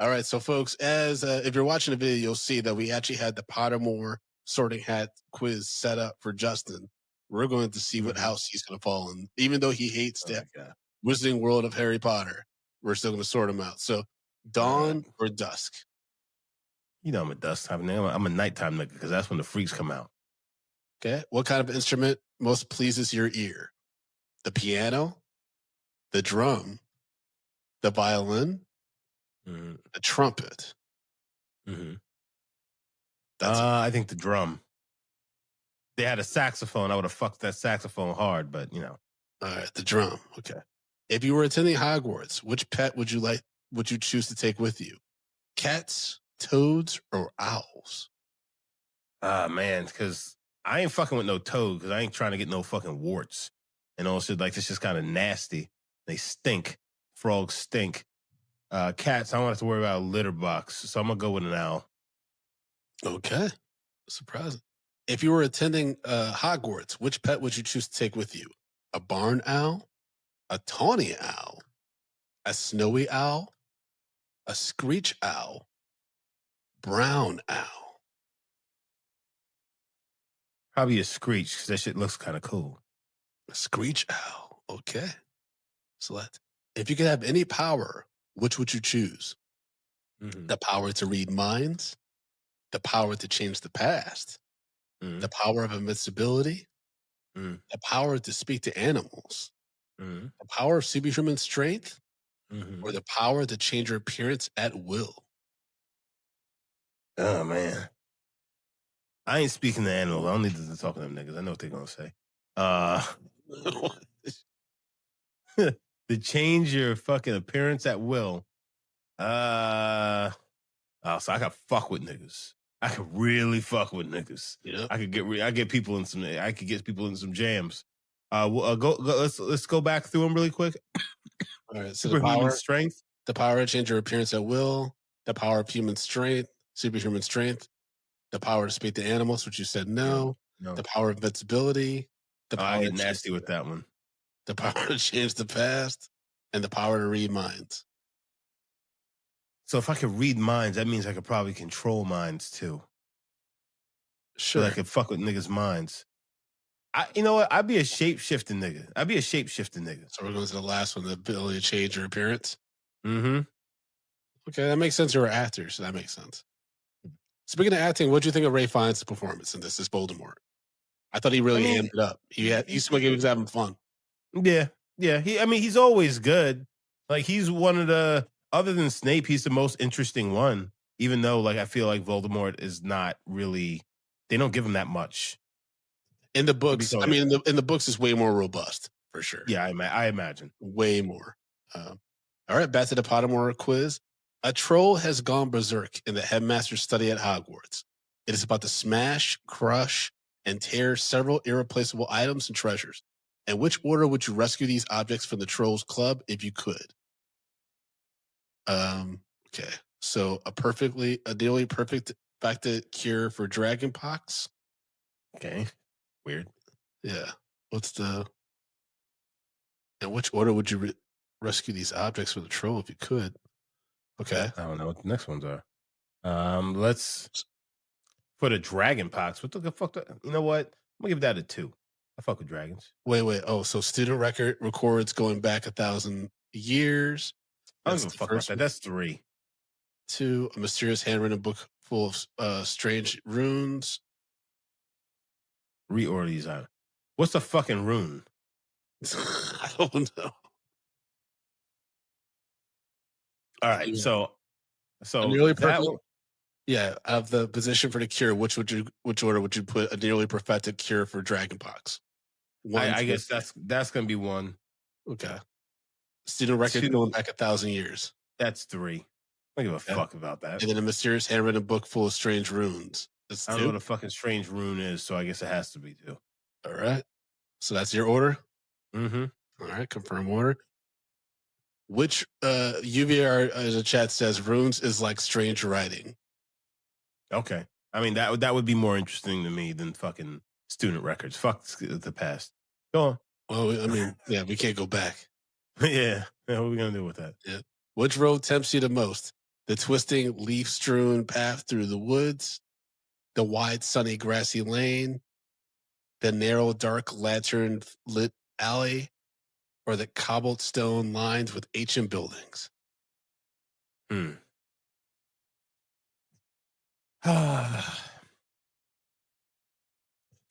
All right, so folks, as if you're watching the video, you'll see that we actually had the Pottermore sorting hat quiz set up for Justin. We're going to see what house he's going to fall in. Even though he hates the Wizarding World of Harry Potter, we're still going to sort him out. So, dawn or dusk? I'm a dusk type nigga. I'm a nighttime nigga because that's when the freaks come out. Okay. What kind of instrument most pleases your ear? The piano, the drum, the violin, the trumpet. I think the drum. They had a saxophone. I would have fucked that saxophone hard, but All right, the drum. Okay. If you were attending Hogwarts, which pet would you choose to take with you? Cats, toads, or owls? Man, because I ain't fucking with no toad because I ain't trying to get no fucking warts. And also, like, it's just kind of nasty. They stink. Frogs stink. Cats, I don't have to worry about a litter box, so I'm going to go with an owl. Okay. Surprising. If you were attending Hogwarts, which pet would you choose to take with you? A barn owl, a tawny owl, a snowy owl, a screech owl, brown owl. Probably a screech because that shit looks kind of cool. A screech owl. Okay. Select. If you could have any power, which would you choose? Mm-hmm. The power to read minds, the power to change the past, Mm-hmm. the power of invincibility, Mm-hmm. the power to speak to animals, Mm-hmm. the power of superhuman strength, Mm-hmm. or the power to change your appearance at will. Oh man, I ain't speaking to animals. I don't need to talk to them niggas. I know what they're gonna say. Uh, to change your fucking appearance at will. So I could fuck with niggas. I could really fuck with niggas. Yep. I get people in some. I could get people in some jams. Let's go back through them really quick. All right. So Superhuman strength. the power to change your appearance at will, the power of human strength, superhuman strength, the power to speak to animals, which you said no, No, the power of invincibility, the oh, I power get to change, nasty with that one. the power to change the past, and the power to read minds. So if I could read minds, that means I could probably control minds too. Sure. So I could fuck with niggas' minds. You know what? I'd be a shape shifting nigga. I'd be a shape shifting nigga. So we're going to the last one, the ability to change your appearance. Mm-hmm. Okay, that makes sense. You're an actor, so that makes sense. Speaking of acting, what do you think of Ray Fiennes' performance in this as Voldemort? I thought he really hammed it up. He seemed like he was having fun. Yeah, yeah. He's always good. Like he's one of the other than Snape, he's the most interesting one. Even though, like, I feel like Voldemort is not really. They don't give him that much. In the books, So, I mean, in the books, is way more robust for sure. yeah, I imagine. Way more. All right, back to the Pottermore quiz. A troll has gone berserk in the headmaster's study at Hogwarts. It is about to smash, crush, and tear several irreplaceable items and treasures. In which order would you rescue these objects from the troll's club if you could? Okay. So a nearly perfect effective cure for dragonpox. Okay, weird. Yeah. In which order would you rescue these objects from the troll if you could? Okay. I don't know what the next ones are. Let's for the dragon pox. What the fuck? You know what? I'm gonna give that a 2. I fuck with dragons. Wait. Oh, so student record records going back 1,000 years. I don't That's give a the fuck about first that. one. That's 3. 2, a mysterious handwritten book full of strange runes. Reorder these items. What's a fucking rune? I don't know. All right, Yeah. so A nearly that perfect. one, Yeah, of the position for the cure, which order would you put a nearly perfected cure for dragonpox? One, I two, or guess three. that's gonna be 1. Okay. Student record 2, going back 1,000 years. that's 3. I don't give a Okay. fuck about that. And then a mysterious handwritten book full of strange runes. That's I don't know 2. what a fucking strange rune is, so I guess it has to be 2. All right. So that's your order. Mm-hmm. All right. Confirm order. Which UVR as a chat says runes is like strange writing. Okay. I mean that would be more interesting to me than fucking student records. Fuck the past. Go on. Well, I mean, yeah, we can't go back. Yeah. What are we gonna do with that? Yeah. Which road tempts you the most? The twisting, leaf strewn path through the woods, the wide, sunny, grassy lane, the narrow, dark, lantern lit alley, or the cobblestone lines with ancient buildings? Hmm.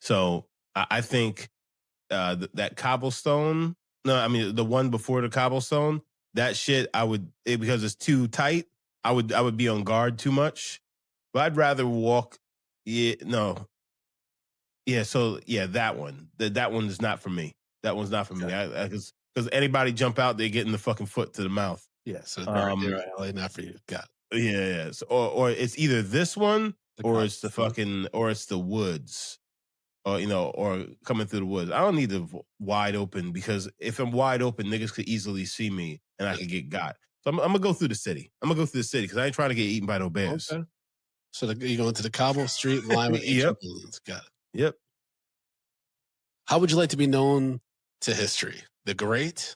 So I think that cobblestone. No, I mean the one before the cobblestone. That shit, because it's too tight. I would be on guard too much. But I'd rather walk. Yeah, no, yeah. So yeah, that one. That one is not for me. That one's not for me. Because anybody jump out, they get in the fucking foot to the mouth. Yeah, so dark, narrow alley, not for you. Got it. Yeah, yeah. So, or it's either this one The or it's the cobblestone. fucking or it's the woods. Or or coming through the woods. I don't need the wide open because if I'm wide open, niggas could easily see me and I could get got. So I'm gonna go through the city. I'm gonna go through the city because I ain't trying to get eaten by no bears. Okay. So you go into the cobble street line with Yep. ancient buildings. Got it. Yep. How would you like to be known to history? The great,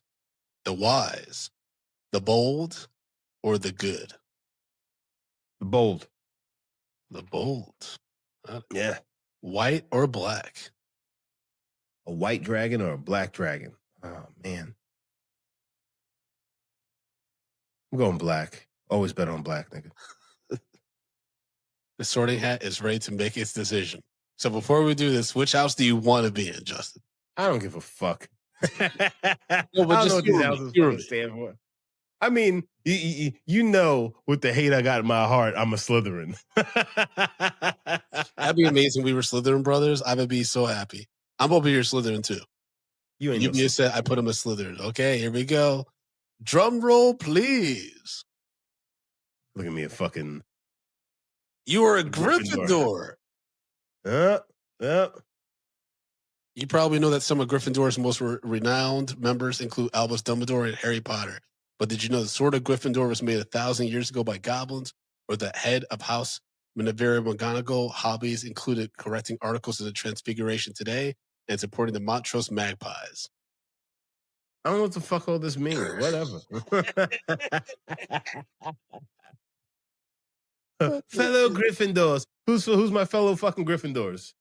the wise, the bold, or the good? Bold. The bold. Yeah. White or black? A white dragon or a black dragon? Oh man. I'm going black. Always bet on black, nigga. The sorting hat is ready to make its decision. So before we do this, which house do you want to be in, Justin? I don't give a fuck. I No, but don't know just what these humor me. houses Humor fucking me. stand for. I mean, you know, with the hate I got in my heart, I'm a Slytherin. That'd be amazing. We were Slytherin brothers. I would be so happy. I'm over here Slytherin too. You ain't no Lluvia said I put him a Slytherin. Okay, here we go. Drum roll, please. Look at me, a fucking You are a Gryffindor. Gryffindor. Yep. You probably know that some of Gryffindor's most renowned members include Albus Dumbledore and Harry Potter. But did you know the Sword of Gryffindor was made 1,000 years ago by goblins? Or the head of House Minerva McGonagall hobbies included correcting articles in the Transfiguration today and supporting the Montrose Magpies. I don't know what the fuck all this means. Whatever. Fellow Gryffindors. Who's my fellow fucking Gryffindors?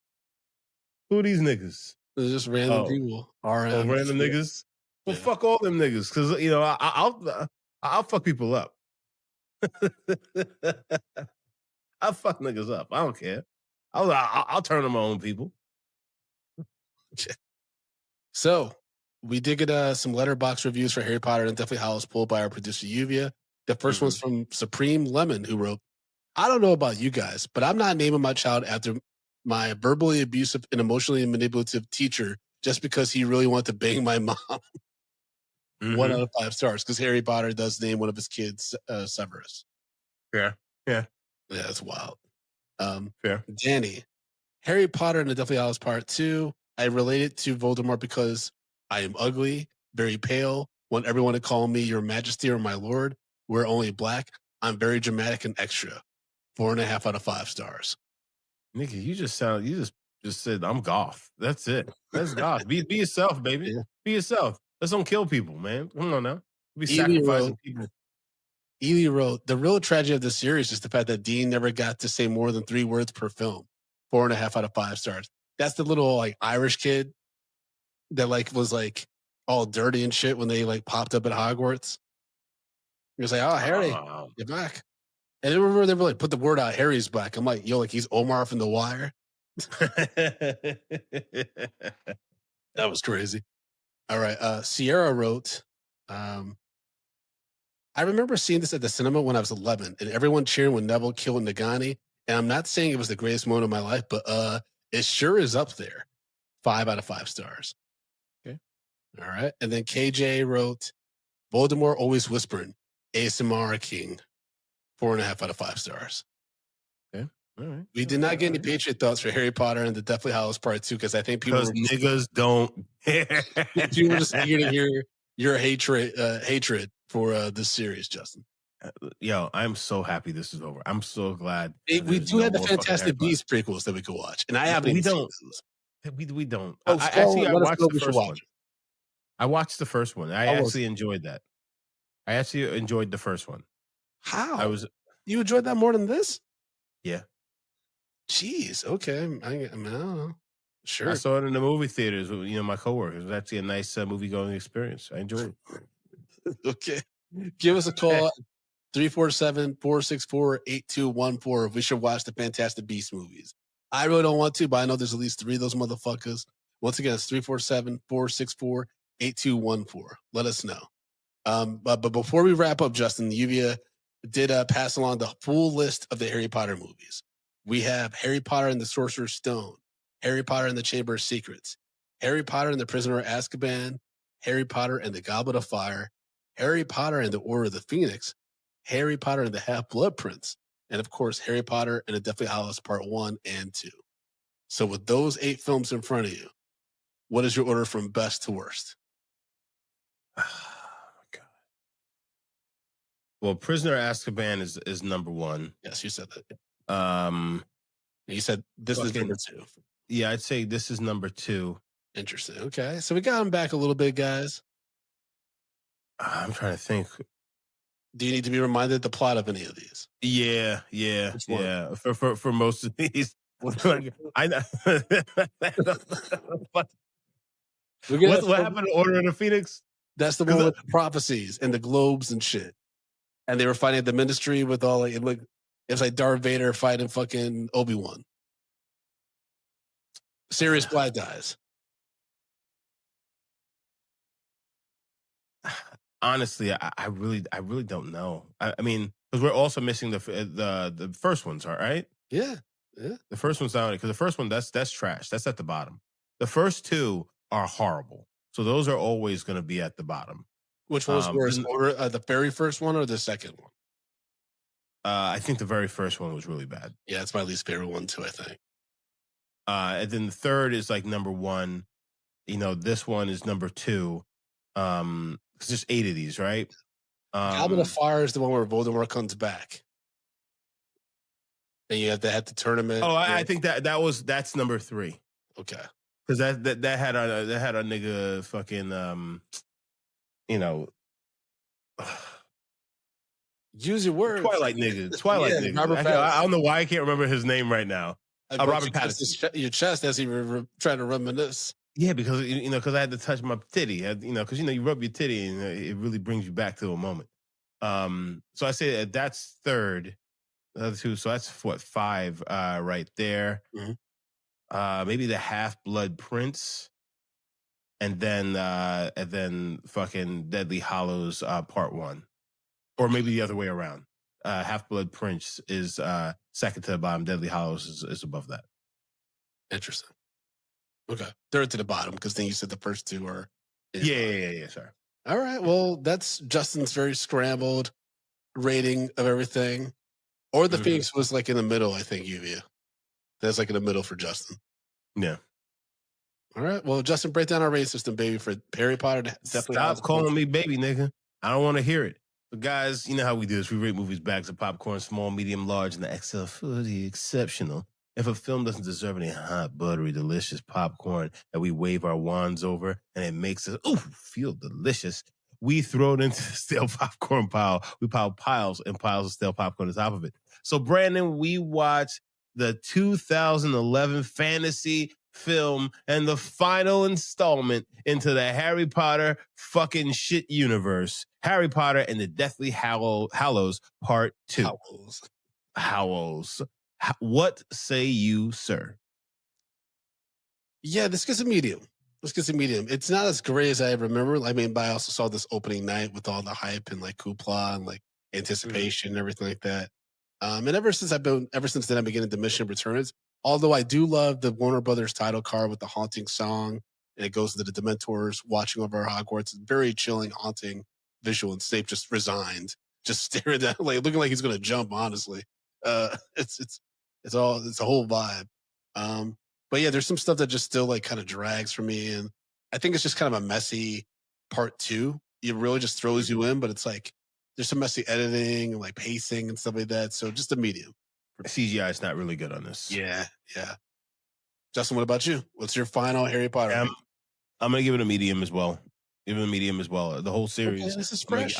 Who are these niggas? They're just random people. RM. Random niggas. Well, Yeah. fuck all them niggas, because you know I'll fuck people up. I'll fuck niggas up. I don't care. I'll turn on my own people. So we did get some letterbox reviews for Harry Potter and Deathly Hallows pulled by our producer Lluvia. The 1st one's from Supreme Lemon, who wrote, I don't know about you guys, but I'm not naming my child after my verbally abusive and emotionally manipulative teacher just because he really wanted to bang my mom. 1 out of 5 stars, because Harry Potter does name one of his kids Severus. Yeah. Yeah, that's wild. Fair. Danny, Harry Potter and the Deathly Hallows Part 2. I related to Voldemort because I am ugly, very pale, want everyone to call me your majesty or my lord. We're only black. I'm very dramatic and extra. 4.5 out of 5 stars. Nigga, you just said I'm goth. That's it. That's goth. Be yourself, baby. Yeah. Be yourself. Let's don't kill people, man. Come on now. Be Ely sacrificing people. Ely wrote, the real tragedy of the series is the fact that Dean never got to say more than 3 words per film. 4.5 out of 5 stars. That's the little like Irish kid that like was like all dirty and shit when they like popped up at Hogwarts. He was like, oh, Harry, you're back. And I remember they were like, put the word out, Harry's back. I'm like, yo, like he's Omar from The Wire. That was crazy. All right. Sierra wrote, I remember seeing this at the cinema when I was 11 and everyone cheering when Neville killed Nagani. And I'm not saying it was the greatest moment of my life, but it sure is up there. 5 out of 5 stars. Okay. All right. And then KJ wrote, Voldemort always whispering, ASMR King. 4.5 out of 5 stars. Okay. All right. We did not get any Patriot thoughts for Harry Potter and the Deathly Hallows Part 2 because I think people were niggas don't care. people were just eager to hear your hatred for this series, Justin. Yo, I'm so happy this is over. I'm so glad. We do have the Fantastic Beasts prequels that we could watch, and I haven't. We don't. We don't. Oh, I watched the first one. I watched the first one. I actually enjoyed that. I actually enjoyed the first one. How? You enjoyed that more than this? Yeah. Jeez. Okay. I don't know. Sure. I saw it in the movie theaters with my coworkers. It was actually a nice movie going experience. I enjoyed it. Okay. Give us a call. 347-464-8214 if we should watch the Fantastic Beasts movies. I really don't want to, but I know there's at least 3 of those motherfuckers. Once again, it's 347-464-8214. Let us know. But before we wrap up, Justin, Lluvia did pass along the full list of the Harry Potter movies. We have Harry Potter and the Sorcerer's Stone, Harry Potter and the Chamber of Secrets, Harry Potter and the Prisoner of Azkaban, Harry Potter and the Goblet of Fire, Harry Potter and the Order of the Phoenix, Harry Potter and the Half-Blood Prince, and of course, Harry Potter and the Deathly Hallows Part 1 and 2. So with those 8 films in front of you, what is your order from best to worst? Oh, my God. Well, Prisoner of Azkaban is number 1. Yes, you said that. Um, And you said this is number fucking 2. yeah, I'd say this is number 2. Interesting. Okay. So we got him back a little bit, guys. I'm trying to think. Do you need to be reminded the plot of any of these? Yeah, yeah, Which one? yeah. For most of these, like I know. what We got what happened to Order of the Phoenix? that's the one Because with the prophecies and the globes and shit. And they were fighting at the ministry with all like it's like Darth Vader fighting fucking Obi-Wan. Serious black guys. honestly, I really don't know. I mean, because we're also missing the first ones, all right? Yeah. Yeah. The first one's down because the first one that's trash. That's at the bottom. The first two are horrible, so those are always going to be at the bottom. Which one was worse? Then, Order the very first one or the second one? I think the very first one was really bad. Yeah, it's my least favorite one too, I think. And then the third is like number 1. You know, this one is number 2. 'Cause there's 8 of these, right? Goblet of Um, Fire is the one where Voldemort comes back. And you have to have the tournament. oh, Yeah. I think that's number 3 Okay. because that had a nigga fucking you know Use your words. Twilight Yeah, nigga. Robert I Pattinson. don't know why I can't remember his name right now. I broke Robert Pattinson. your chest as he trying to reminisce. Yeah, because because I had to touch my titty. Because you rub your titty and it really brings you back to a moment. So I say that's third. The other two, so that's what 5 right there. Mhm. Maybe the Half Blood Prince, and then fucking Deadly Hollows Part 1, or maybe the other way around. Half Blood Prince is second to the bottom. Deadly Hollows is above that. Interesting. Okay. Third to the bottom because then you said the first two are. Yeah. Sorry. All right. Well, that's Justin's very scrambled rating of everything. Or the Mhm. Phoenix was like in the middle, I think, Lluvia. That's like in the middle for Justin. Yeah. All right. Well, Justin, break down our rating system, baby, for Harry Potter. Definitely. Stop calling me baby, nigga. I don't want to hear it. But guys, you know how we do this. We rate movies bags of popcorn, small, medium, large, and the XL for the exceptional. If a film doesn't deserve any hot, buttery, delicious popcorn that we wave our wands over and it makes us feel delicious, we throw it into the stale popcorn pile. We pile piles and piles of stale popcorn on top of it. So, Brandon, we watch the 2011 fantasy film and the final installment into the Harry Potter fucking shit universe. Harry Potter and the Deathly Hallows Part 2. Hallows. What say you, sir? Yeah, this gets a medium. It's not as great as I remember. I mean, but I also saw this opening night with all the hype and like hoopla and like anticipation and everything like that. And ever since then, I've been getting the Mission Returns. Although I do love the Warner Brothers title card with the haunting song, and it goes into the Dementors watching over Hogwarts. It's very chilling, haunting visual, and Snape just resigned, just staring down, like looking like he's going to jump. Honestly, it's a whole vibe. But yeah, there's some stuff that just still like kind of drags for me, and I think it's just kind of a messy part 2. It really just throws you in, but it's like there's some messy editing and like pacing and stuff like that. So just a medium. CGI is not really good on this. Yeah. Justin, what about you? What's your final Harry Potter? I'm gonna give it a medium as well. Give it a medium as well. The whole series. Okay, this is fresh.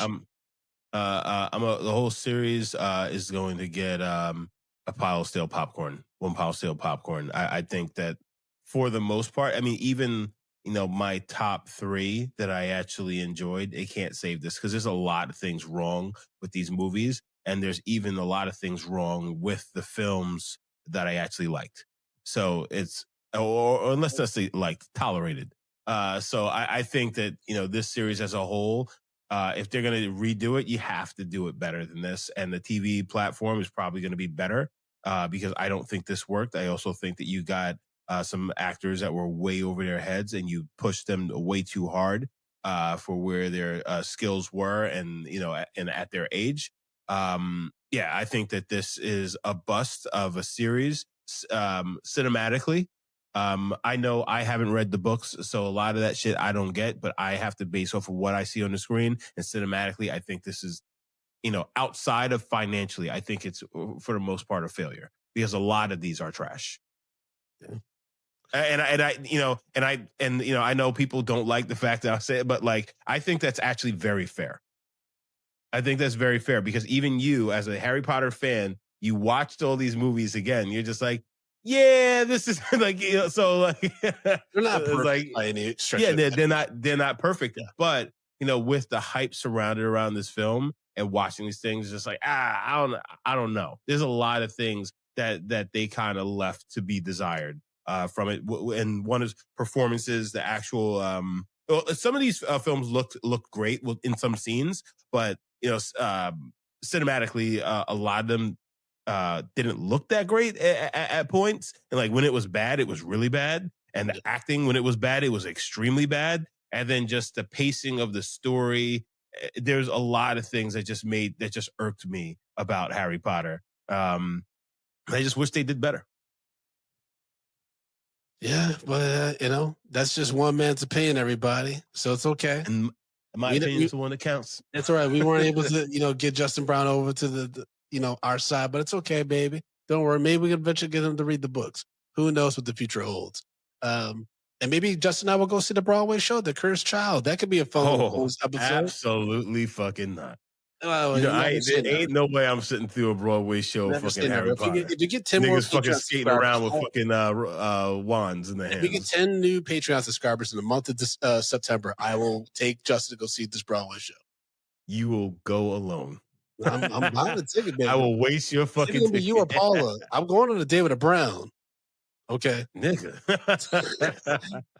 The whole series is going to get a pile of stale popcorn, 1 pile of stale popcorn. I think that for the most part, I mean, even my top 3 that I actually enjoyed, it can't save this because there's a lot of things wrong with these movies, and there's even a lot of things wrong with the films that I actually liked. So it's or let's just say like tolerated. So I think that this series as a whole, if they're going to redo it, you have to do it better than this. And the TV platform is probably going to be better because I don't think this worked. I also think that you got some actors that were way over their heads and you pushed them way too hard for where their skills were and, and at their age. Yeah, I think that this is a bust of a series cinematically. I know I haven't read the books, so a lot of that shit I don't get, but I have to base off of what I see on the screen. And cinematically, I think this is, outside of financially, I think it's for the most part a failure. because a lot of these are trash. Yeah. I know people don't like the fact that I say it, but like I think that's actually very fair. I think that's very fair because even you, as a Harry Potter fan, you watched all these movies again. You're just like, yeah, this is like, so like, They're not it's perfect like, by any stretch yeah, of the they're not perfect, yeah. but with the hype surrounded around this film and watching these things, just like, I don't know. There's a lot of things that they kind of left to be desired from it, and one is performances, the actual. Well, some of these films look great in some scenes, but cinematically, a lot of them didn't look that great at points. And like when it was bad, it was really bad. And the Yeah. acting, when it was bad, it was extremely bad. And then just the pacing of the story, there's a lot of things that just irked me about Harry Potter. I just wish they did better. Yeah, but that's just one man's opinion, everybody. So it's okay. And my opinion is the one that counts. That's all right. We weren't able to, get Justin Brown over to our side, but it's okay, baby. Don't worry. Maybe we can eventually get him to read the books. Who knows what the future holds? And maybe Justin and I will go see the Broadway show, The Cursed Child. That could be a fun episode. Absolutely fucking not. Well, there ain't no way I'm sitting through a Broadway show never fucking Harry Potter. If you get 10 more Niggas fucking skating around with fucking wands in their hands. If we get 10 new Patreon subscribers in the month of September, I will take Justin to go see this Broadway show. You will go alone. I'm buying a ticket, baby. I will waste your fucking ticket. It's gonna be you or Paula. I'm going on a date with a Brown. Okay. Nigga.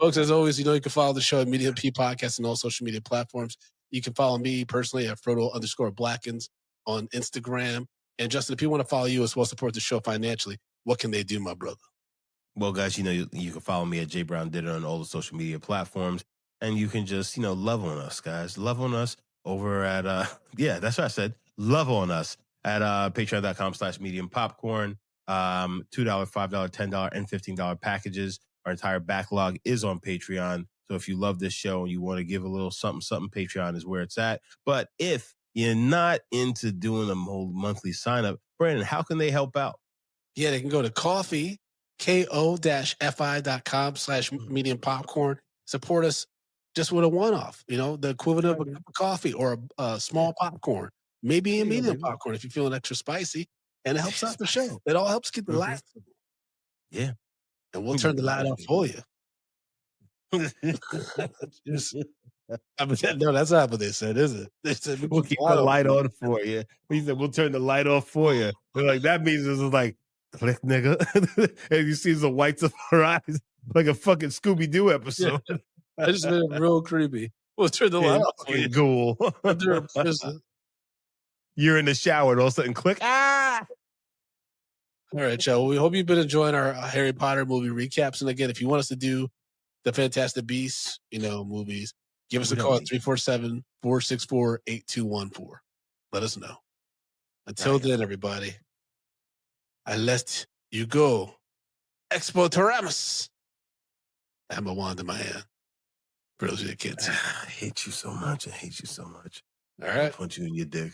Folks, as always, you can follow the show at Medium P Podcast on all social media platforms. You can follow me personally at Frodo_Blackens on Instagram. And Justin, if people want to follow you as well, support the show financially, what can they do, my brother? Well, guys, you can follow me at JBrownDidder on all the social media platforms. And you can just, love on us, guys. Love on us over at, that's what I said. Love on us at patreon.com/medium popcorn. $2, $5, $10, and $15 packages. Our entire backlog is on Patreon. So if you love this show and you want to give a little something, Patreon is where it's at. But if you're not into doing a whole monthly sign up, Brandon, how can they help out? Yeah, they can go to coffee, ko-fi.com/medium popcorn. Support us just with a one-off, the equivalent of a cup of coffee or a small popcorn, maybe a medium popcorn if you're feeling extra spicy. And it helps out the show. It all helps keep the lights. Yeah. And we'll turn the light off for you. No, that's not what they said, is it? They said we'll keep the light on for you. He said we'll turn the light off for you. They're like, that means it's like, click, nigga. And you see the whites of her eyes like a fucking Scooby-Doo episode. Yeah. I just made it real creepy. We'll turn the light off for you. Ghoul. You're in the shower and all of a sudden click. Ah! All right, y'all. Well, we hope you've been enjoying our Harry Potter movie recaps. And again, if you want us to do the Fantastic Beasts, movies, give us a call at 347-464-8214. Let us know. Until then, everybody, I let you go. Expo Taramus. I have my wand in my hand. For those of you that can't see. I hate you so much. All right. I'll punch you in your dick.